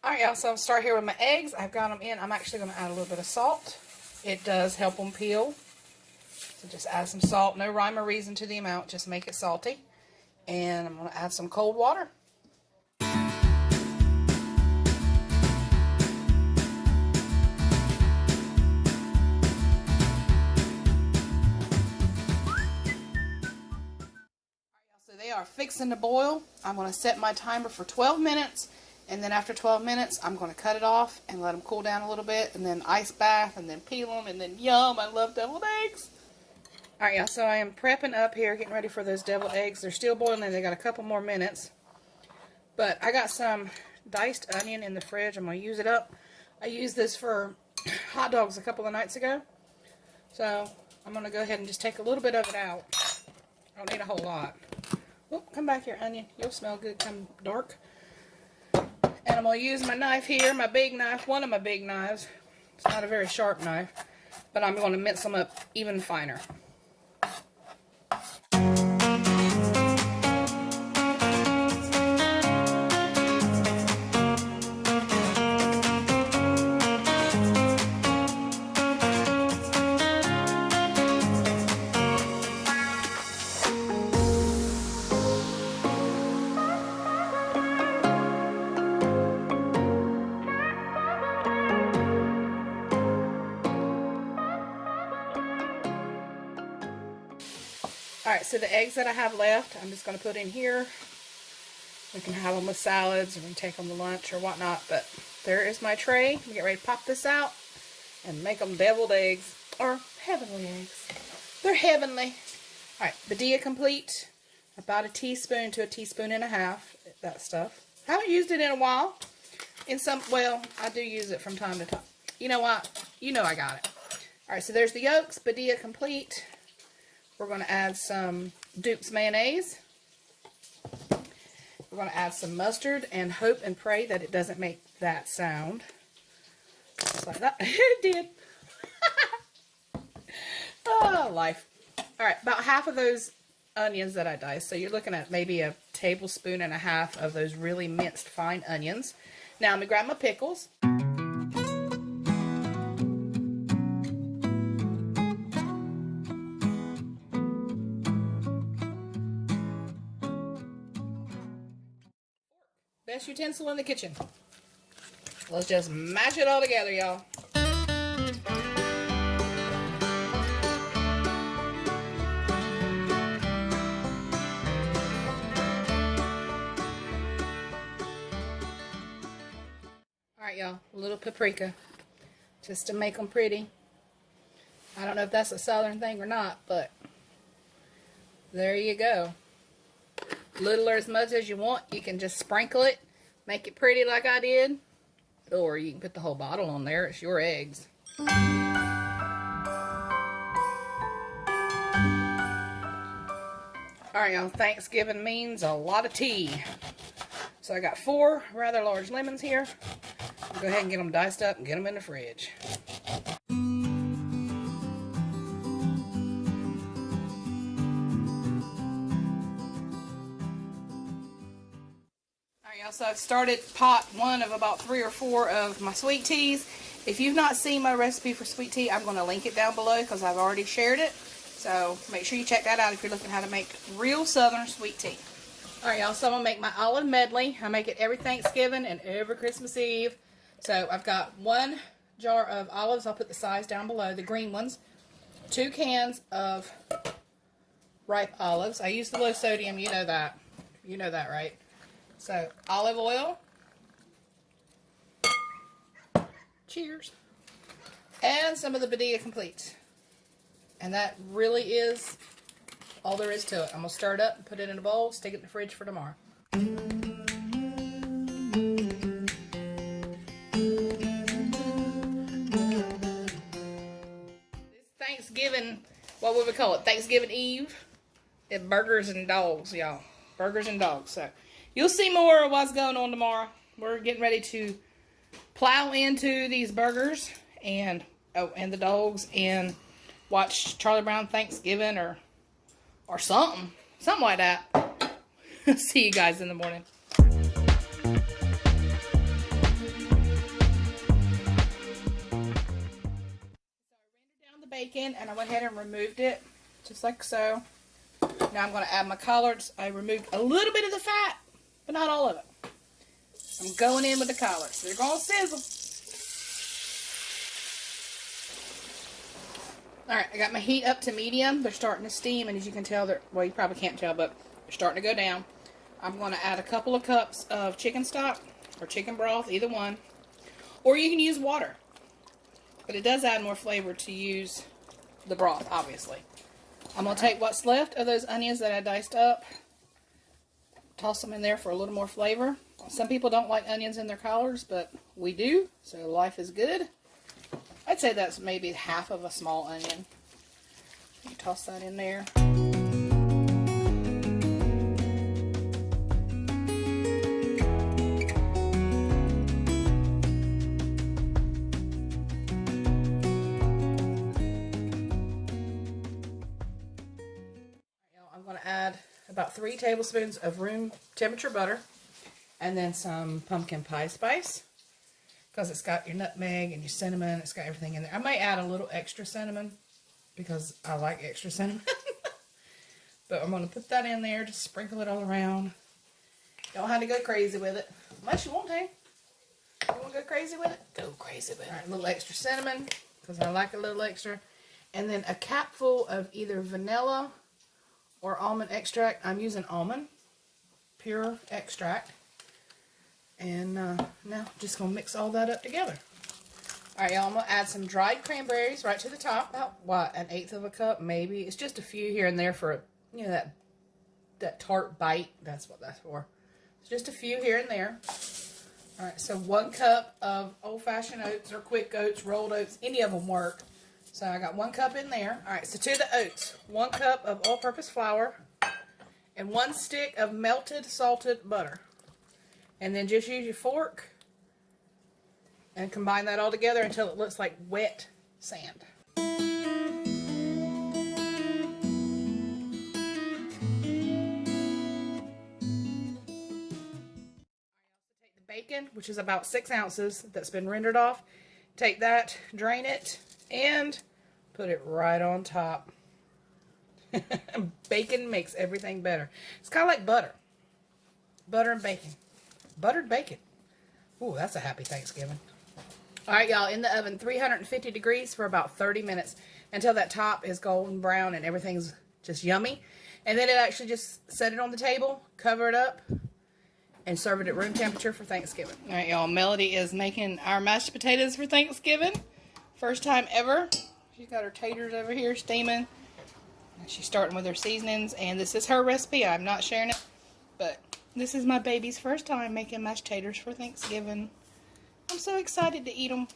Alright, y'all, so I'll start here with my eggs. I've got them in. I'm actually going to add a little bit of salt. It does help them peel. So just add some salt. No rhyme or reason to the amount. Just make it salty. And I'm going to add some cold water. So they are fixing to boil. I'm going to set my timer for 12 minutes. And then after 12 minutes, I'm going to cut it off and let them cool down a little bit. And then ice bath and then peel them. And then yum, I love deviled eggs. Alright, y'all, so I am prepping up here, getting ready for those deviled eggs. They're still boiling and they got a couple more minutes. But I got some diced onion in the fridge. I'm going to use it up. I used this for hot dogs a couple of nights ago. So I'm going to go ahead and just take a little bit of it out. I don't need a whole lot. Oh, come back here, onion. You'll smell good come dark. And I'm going to use my knife here, my big knife, one of my big knives. It's not a very sharp knife, but I'm going to mince them up even finer. Alright, so the eggs that I have left, I'm just going to put in here. We can have them with salads, or we can take them to lunch or whatnot, but there is my tray. We get ready to pop this out and make them deviled eggs, or heavenly eggs. They're heavenly. Alright, Badia complete. About a teaspoon to a teaspoon and a half, that stuff. Haven't used it in a while. Well, I do use it from time to time. You know what? You know I got it. Alright, so there's the yolks, Badia complete. We're going to add some Duke's mayonnaise. We're going to add some mustard and hope and pray that it doesn't make that sound. Just like that. It did. Oh, life. Alright, about half of those onions that I diced. So you're looking at maybe a tablespoon and a half of those really minced fine onions. Now I'm going to grab my pickles. Best utensil in the kitchen. Let's just mash it all together, y'all. Alright, y'all. A little paprika. Just to make them pretty. I don't know if that's a southern thing or not, but there you go. Little or as much as you want. You can just sprinkle it, make it pretty like I did, or you can put the whole bottle on there. It's your eggs. Alright, y'all, Thanksgiving means a lot of tea. So I got 4 rather large lemons here. I'll go ahead and get them diced up and get them in the fridge. So I've started pot 1 of about 3 or 4 of my sweet teas. If you've not seen my recipe for sweet tea, I'm going to link it down below because I've already shared it. So make sure you check that out if you're looking how to make real southern sweet tea. Alright, y'all, so I'm going to make my olive medley. I make it every Thanksgiving and every Christmas Eve. So I've got 1 jar of olives. I'll put the size down below, the green ones. 2 cans of ripe olives. I use the low sodium, you know that. You know that, right? So, olive oil. Cheers. And some of the Badia Complete. And that really is all there is to it. I'm going to stir it up and put it in a bowl, stick it in the fridge for tomorrow. This Thanksgiving, what would we call it? Thanksgiving Eve. It's burgers and dogs, y'all. Burgers and dogs. So, you'll see more of what's going on tomorrow. We're getting ready to plow into these burgers and the dogs and watch Charlie Brown Thanksgiving or something like that. See you guys in the morning. bacon, and I went ahead and removed it, just like so. Now I'm going to add my collards. I removed a little bit of the fat, but not all of it. I'm going in with the collards. They're going to sizzle. Alright, I got my heat up to medium. They're starting to steam, and as you can tell, well, you probably can't tell, but they're starting to go down. I'm going to add a couple of cups of chicken stock or chicken broth, either one. Or you can use water. But it does add more flavor to use the broth, obviously. I'm going to take what's left of those onions that I diced up, toss them in there for a little more flavor. Some people don't like onions in their collards, but we do, so life is good. I'd say that's maybe half of a small onion. You toss that in there. I'm going to add about 3 tablespoons of room temperature butter, and then some pumpkin pie spice, because it's got your nutmeg and your cinnamon. It's got everything in there. I may add a little extra cinnamon because I like extra cinnamon. But I'm going to put that in there, just sprinkle it all around. Don't have to go crazy with it, unless you want to. You want to go crazy with it? Go crazy with it. All right, a little extra cinnamon, because I like a little extra. And then a capful of either vanilla or almond extract. I'm using almond, pure extract. And now just going to mix all that up together. Alright, y'all, I'm going to add some dried cranberries right to the top. About, what, 1/8 of a cup, maybe. It's just a few here and there for, you know, that tart bite. That's what that's for. It's just a few here and there. Alright, so 1 cup of old-fashioned oats or quick oats, rolled oats. Any of them work. So I got 1 cup in there. Alright, so to the oats, 1 cup of all-purpose flour and 1 stick of melted salted butter. And then just use your fork and combine that all together until it looks like wet sand. I also take the bacon, which is about 6 ounces that's been rendered off. Take that, drain it, and put it right on top. Bacon makes everything better. It's kind of like butter. Butter and bacon. Buttered bacon. Ooh, that's a happy Thanksgiving. Alright, y'all, in the oven, 350 degrees for about 30 minutes until that top is golden brown and everything's just yummy. And then it actually just set it on the table, cover it up, and serve it at room temperature for Thanksgiving. Alright, y'all, Melody is making our mashed potatoes for Thanksgiving. First time ever. She's got her taters over here steaming. She's starting with her seasonings, and this is her recipe. I'm not sharing it, but this is my baby's first time making mashed taters for Thanksgiving. I'm so excited to eat them.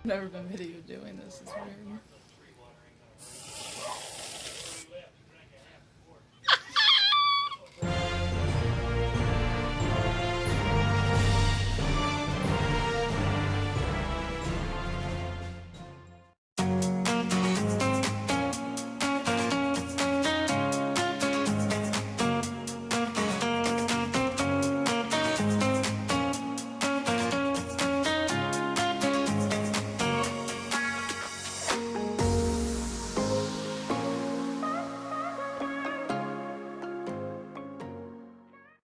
Never been video doing this. It's weird.